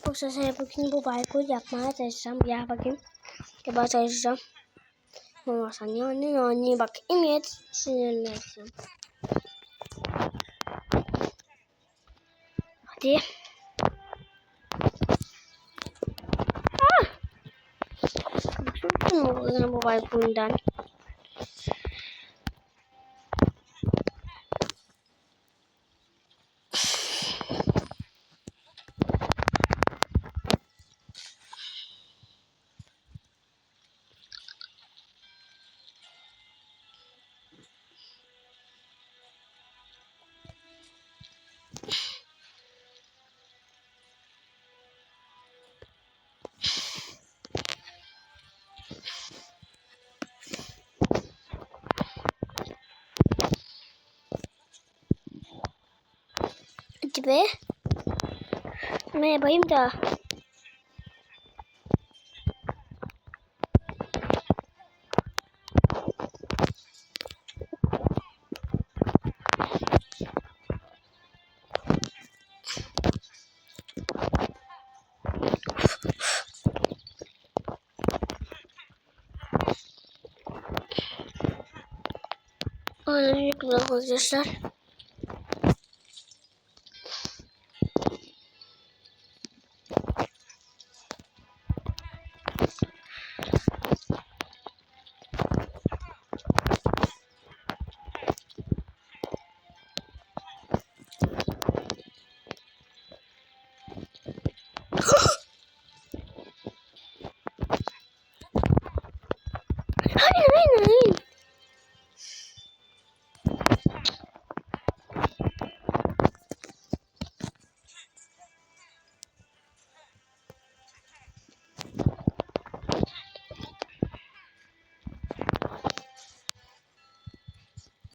Arkadaşlar bugün bu parkur yapmaya çalışacağım. Ya bakayım. Yapmaya çalışacağım. Olmazsa ne bakayım yet sinirleneceğim. Hadi. Çok bu parkurdan. Hadi be. Ne yapayım da. Aynen güzel arkadaşlar.